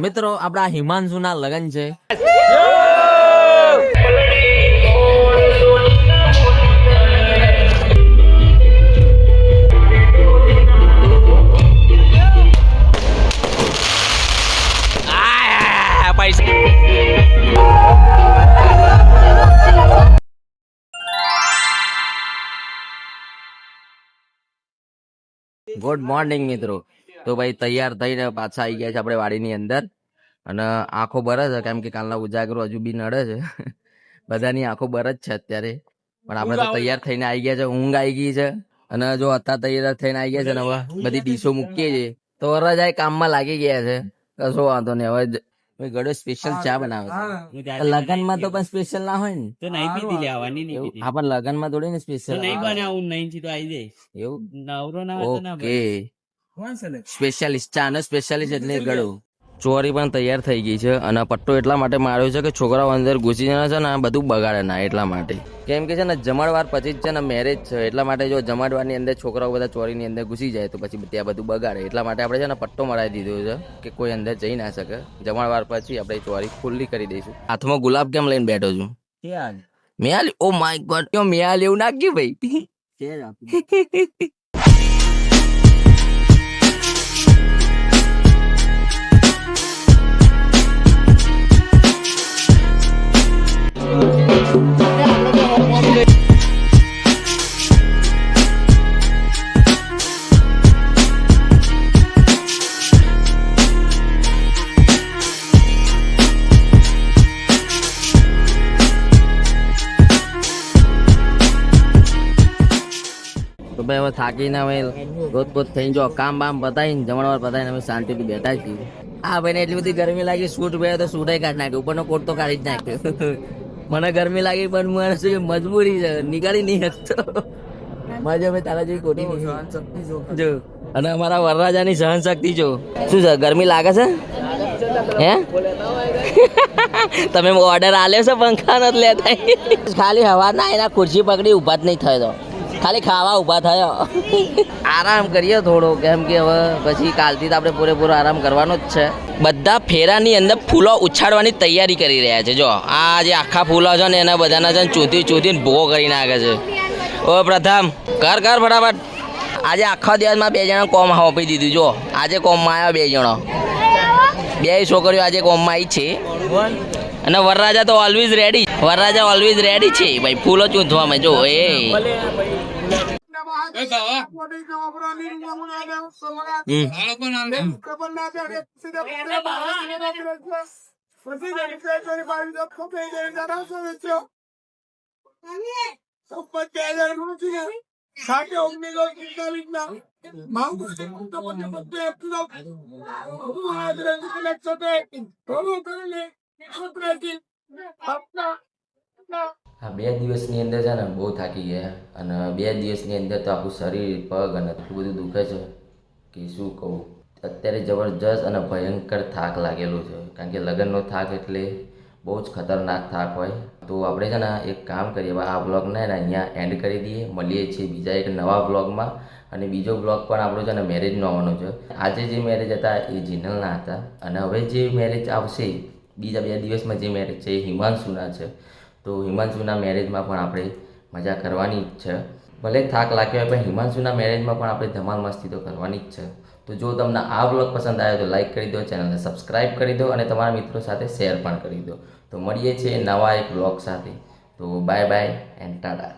મિત્રો આપણા હિમાંશુ ના લગન છે. ગુડ મોર્નિંગ મિત્રો. તો ભાઈ તૈયાર થઈને પાછા આવી ગયા છે આપણે વાડીની અંદર અને આંખો બરે છે કેમ કે કાલના ઉજાગરો હજુ બી નડે છે. બધાની આંખો બરે જ છે અત્યારે, પણ આપણે તો તૈયાર થઈને આવી ગયા છે. ઊંઘ આવી ગઈ છે અને જો અત્યારે તૈયાર થઈને આવી ગયા છે ને હવે બધી ડીશો મૂકીએ છીએ તો વરરાજા કામમાં લાગી ગયા છે. કશો વાંધો નહીં. હવે ગળો સ્પેશિયલ ચા બનાવે છે. લગનમાં તો પણ સ્પેશિયલ ના હોય ને તો નહીં પીધી લેવાની નહીં પીધી. હા પણ લગનમાં થોડી ને સ્પેશિયલ નહીં બનાવું નહીં તો આવી જાય એવું નવરો ના હોય તો ના. ઓકે સ્પેશિયાલિસ્ટ ચા નો સ્પેશિયાલિસ્ટ એટલે ગળું. ચોરી પણ તૈયાર થઈ ગઈ છે અને પટ્ટો એટલા માટે માર્યો છે કે છોકરાઓ અંદર ઘૂસી જાય છે ને બધું બગાડે ના એટલા માટે. કેમ કે છે ને જમાડવાર પછી જ છે ને મેરેજ છે એટલા માટે જો જમાડવારની અંદર છોકરાઓ બધા ચોરીની અંદર ઘૂસી જાય તો પછી ત્યાં બધું બગાડે એટલા માટે આપણે છે ને પટ્ટો મરાવી દીધો છે કે કોઈ અંદર જઈ ના શકે. જમાડવાર પછી આપણે ચોરી ખુલ્લી કરી દઈશું. હાથમાં ગુલાબ કેમ લઈને બેઠો છું? મેલ. ઓ માય ગોડ, મેલ એવું નાખ્યું ભાઈ. તો ભાઈ હવે થાકીને હવે રોજ થઈ જો કામ બામ બતાવીને જમણવાર બતાવીને અમે શાંતિથી બેઠા છીએ. હા ભાઈ ને એટલી બધી ગરમી લાગી, સૂટ પહેર્યો તો સૂટે કાઢી નાખ્યો, ઉપરનો કોટ તો કાઢી જ નાખ્યો. મને ગરમી લાગી પણ મને શું મજબૂરી છે, નીકળી નહીં શકતો. મજા ભાઈ તારા જેવી કોટી જો અને અમારા વરરાજાની સહન શક્તિ જો. શું છે ગરમી લાગે છે હે? તમે ઓર્ડર આલ્યો છે પંખા નથી લેતા? ખાલી હવા ના એના ખુરશી પકડી ઉભા જ નહીં થયો, ખાલી ખાવા ઉભા થયો. આરામ કરીએ થોડો કેમ કે હવે પછી કાલથી તો આપણે પૂરેપૂરો આરામ કરવાનો જ છે. બધા ફેરાની અંદર ફૂલો ઉછાળવાની તૈયારી કરી રહ્યા છે. જો આ જે આખા ફૂલો છે ને એના બધાના છે ચૂંટીને ભોગો કરી નાખે છે. ઓ પ્રથમ કર ફટાફટ. આજે આખા દિવસમાં 2 જણા કોમ આપી દીધું. જો આજે કોમમાં આવ્યા 2 જણા, 2 છોકરીઓ આજે કોમમાં આવી છે. અને વરરાજા તો ઓલવેઝ રેડી, વરરાજા ઓલવેઝ રેડી છે ભાઈ ફૂલો ચૂંટવામાં. જો એ હા 2 દિવસની અંદર છે ને બહુ થાકી ગયા અને 2 દિવસની અંદર તો આખું શરીર પગ અને એટલું બધું દુખે છે કે શું કહું. અત્યારે જબરજસ્ત અને ભયંકર થાક લાગેલો છે કારણ કે લગ્નનો થાક એટલે બહુ જ ખતરનાક થાક હોય. તો આપણે છે ને એક કામ કરીએ, આ બ્લોગને અહીંયા એન્ડ કરી દઈએ. મળીએ છીએ બીજા એક નવા બ્લોગમાં. અને બીજો બ્લોગ પણ આપણો છે ને મેરેજનો આવવાનો છે. આજે જે મેરેજ હતા એ જીનલના હતા અને હવે જે મેરેજ આવશે બીજા 2 દિવસમાં જે મેરેજ છે એ હિમાંશુના છે. તો હિમાંશુના મેરેજમાં પણ આપણે મજા કરવાની જ છે. ભલે થાક લાગ્યો હોય પણ હિમાંશુના મેરેજમાં પણ આપણે ધમાલ મસ્તી તો કરવાની જ છે. તો જો તમને આ બ્લોગ પસંદ આવ્યો તો લાઈક કરી દો, ચેનલને સબસ્ક્રાઈબ કરી દો અને તમારા મિત્રો સાથે શેર પણ કરી દો. તો મળીએ છીએ નવા એક બ્લોગ સાથે. તો બાય બાય એન્ડ ટાટા.